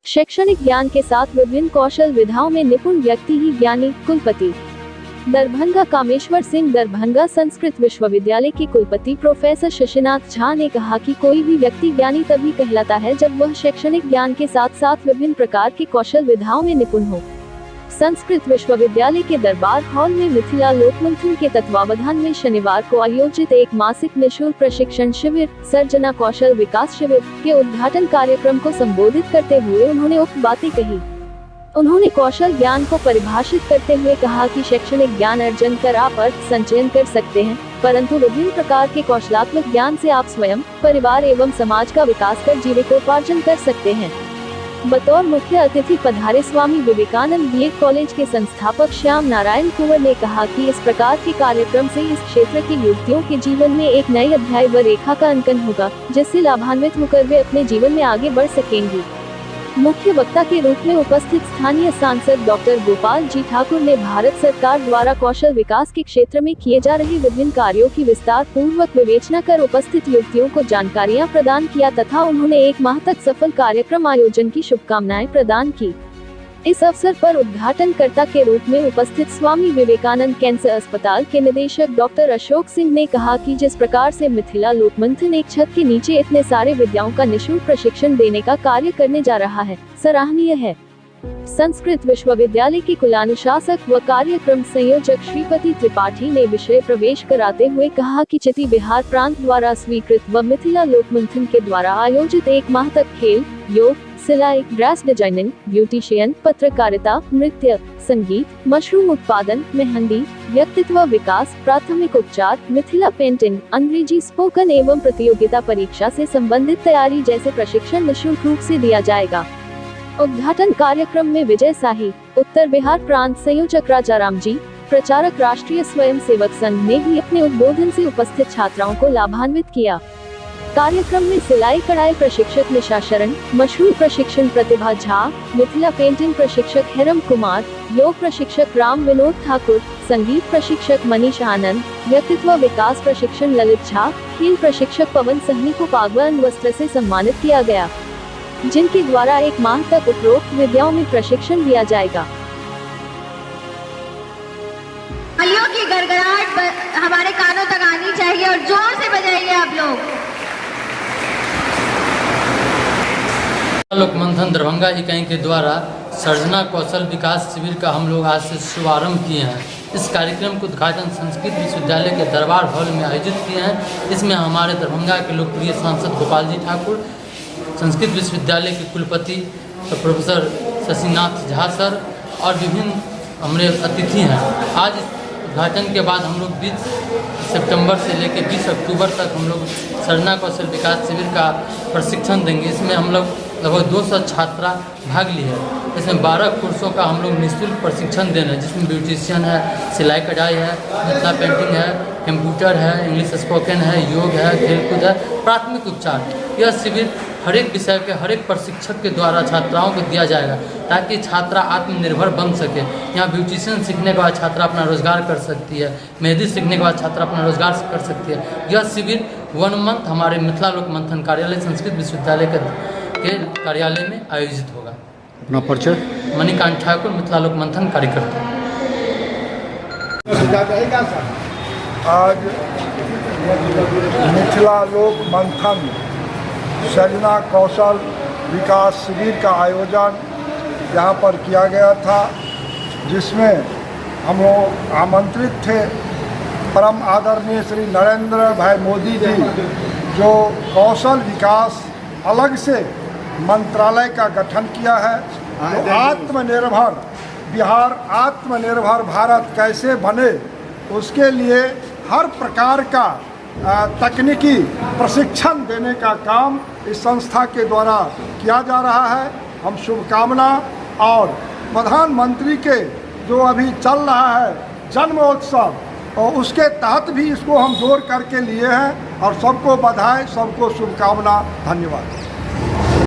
शैक्षणिक ज्ञान के साथ विभिन्न कौशल विधाओं में निपुण व्यक्ति ही ज्ञानी। कुलपति दरभंगा कामेश्वर सिंह दरभंगा संस्कृत विश्वविद्यालय के कुलपति प्रोफेसर शशिनाथ झा ने कहा कि कोई भी व्यक्ति ज्ञानी तभी कहलाता है जब वह शैक्षणिक ज्ञान के साथ साथ विभिन्न प्रकार के कौशल विधाओं में निपुण हो। संस्कृत विश्वविद्यालय के दरबार हॉल में मिथिला लोकमंथन के तत्वावधान में शनिवार को आयोजित एक मासिक निःशुल्क प्रशिक्षण शिविर सर्जना कौशल विकास शिविर के उद्घाटन कार्यक्रम को संबोधित करते हुए उन्होंने उक्त बातें कही। उन्होंने कौशल ज्ञान को परिभाषित करते हुए कहा कि शैक्षणिक ज्ञान अर्जन कर आप अर्थ संचयन कर सकते हैं, परंतु विभिन्न प्रकार के कौशलात्मक ज्ञान से आप स्वयं, परिवार एवं समाज का विकास कर जीविकोपार्जन कर सकते हैं। बतौर मुख्य अतिथि पधारे स्वामी विवेकानंद बीएड कॉलेज के संस्थापक श्याम नारायण कुंवर ने कहा कि इस प्रकार के कार्यक्रम से इस क्षेत्र के युवतियों के जीवन में एक नई अध्याय व रेखा का अंकन होगा, जिससे लाभान्वित होकर वे अपने जीवन में आगे बढ़ सकेंगी। मुख्य वक्ता के रूप में उपस्थित स्थानीय सांसद डॉक्टर गोपाल जी ठाकुर ने भारत सरकार द्वारा कौशल विकास के क्षेत्र में किए जा रहे विभिन्न कार्यों की विस्तार पूर्वक विवेचना कर उपस्थित युवतियों को जानकारियां प्रदान किया तथा उन्होंने 1 माह तक सफल कार्यक्रम आयोजन की शुभकामनाएं प्रदान की। इस अवसर पर उद्घाटनकर्ता के रूप में उपस्थित स्वामी विवेकानंद कैंसर अस्पताल के निदेशक डॉक्टर अशोक सिंह ने कहा कि जिस प्रकार से मिथिला लोकमंथन एक छत के नीचे इतने सारे विद्याओं का निःशुल्क प्रशिक्षण देने का कार्य करने जा रहा है, सराहनीय है। संस्कृत विश्वविद्यालय के कुलानुशासक व कार्यक्रम संयोजक श्रीपति त्रिपाठी ने विषय प्रवेश कराते हुए कहा कि चिति बिहार प्रांत द्वारा स्वीकृत व मिथिला लोकमंथन के द्वारा आयोजित 1 माह तक खेल, योग, सिलाई, ड्रेस डिजाइनिंग, ब्यूटिशियन, पत्रकारिता, नृत्य, संगीत, मशरूम उत्पादन, मेहंदी, व्यक्तित्व विकास, प्राथमिक उपचार, मिथिला पेंटिंग, अंग्रेजी स्पोकन एवं प्रतियोगिता परीक्षा से संबंधित तैयारी जैसे प्रशिक्षण निःशुल्क रूप से दिया जाएगा। उद्घाटन कार्यक्रम में विजय शाही, उत्तर बिहार प्रांत संयोजक राजाराम जी, प्रचारक राष्ट्रीय स्वयंसेवक संघ ने भी अपने उद्बोधन से उपस्थित छात्राओं को लाभान्वित किया। कार्यक्रम में सिलाई कढ़ाई प्रशिक्षक निशा शरण, मशरूम प्रशिक्षण प्रतिभा झा, मिथिला पेंटिंग प्रशिक्षक हेरम कुमार, योग प्रशिक्षक राम विनोद ठाकुर, संगीत प्रशिक्षक मनीष आनंद, व्यक्तित्व विकास प्रशिक्षण ललित झा, खेल प्रशिक्षक पवन सहनी को पागवान वस्त्र से सम्मानित किया गया, जिनके द्वारा 1 माह तक उपरोक्त विद्याओं में प्रशिक्षण दिया जाएगा। तालियों की गड़गड़ाहट हमारे कानों तक आनी चाहिए और जोर से बजाइए आप लोग। लोकमंथन दरभंगा इकाई के द्वारा सर्जना कौशल विकास शिविर का हम लोग आज से शुभारंभ किए हैं। इस कार्यक्रम का उद्घाटन संस्कृत विश्वविद्यालय के दरबार हॉल में आयोजित किए हैं। इसमें हमारे दरभंगा के लोकप्रिय सांसद गोपाल जी ठाकुर, संस्कृत विश्वविद्यालय के कुलपति प्रोफेसर शशिनाथ झा सर और विभिन्न हमारे अतिथि हैं। आज उद्घाटन के बाद हम लोग 20 सितंबर से लेकर 20 अक्टूबर तक हम लोग सर्जना कौशल विकास शिविर का प्रशिक्षण देंगे। इसमें हम लोग लगभग 200 छात्रा भाग ली है। इसमें 12 कोर्सों का हम लोग निःशुल्क प्रशिक्षण दे रहे हैं, जिसमें ब्यूटिशियन है, सिलाई कढ़ाई है, मिथिला पेंटिंग है, कंप्यूटर है, इंग्लिश स्पोकन है, योग है, खेलकूद है, प्राथमिक उपचार। यह शिविर हर एक विषय के हर एक प्रशिक्षक के द्वारा छात्राओं को दिया जाएगा ताकि छात्रा आत्मनिर्भर बन सके। यहाँ ब्यूटिशियन सीखने के बाद छात्रा अपना रोजगार कर सकती है, मेहंदी सीखने के बाद छात्रा अपना रोजगार कर सकती है। यह शिविर 1 मंथ हमारे मिथिला लोकमंथन कार्यालय संस्कृत विश्वविद्यालय के कार्यालय में आयोजित होगा। अपना परिचय? मणिकांत ठाकुर, मिथिला लोकमंथन कार्यकर्ता। आज मिथिला लोकमंथन सर्जना कौशल विकास शिविर का आयोजन यहाँ पर किया गया था, जिसमें हम लोग आमंत्रित थे। परम आदरणीय श्री नरेंद्र भाई मोदी जी जो कौशल विकास अलग से मंत्रालय का गठन किया है, तो आत्मनिर्भर बिहार, आत्मनिर्भर भारत कैसे बने उसके लिए हर प्रकार का तकनीकी प्रशिक्षण देने का काम इस संस्था के द्वारा किया जा रहा है। हम शुभकामना और प्रधानमंत्री के जो अभी चल रहा है जन्मोत्सव, और उसके तहत भी इसको हम जोड़ करके लिए हैं और सबको बधाई, सबको शुभकामना, धन्यवाद।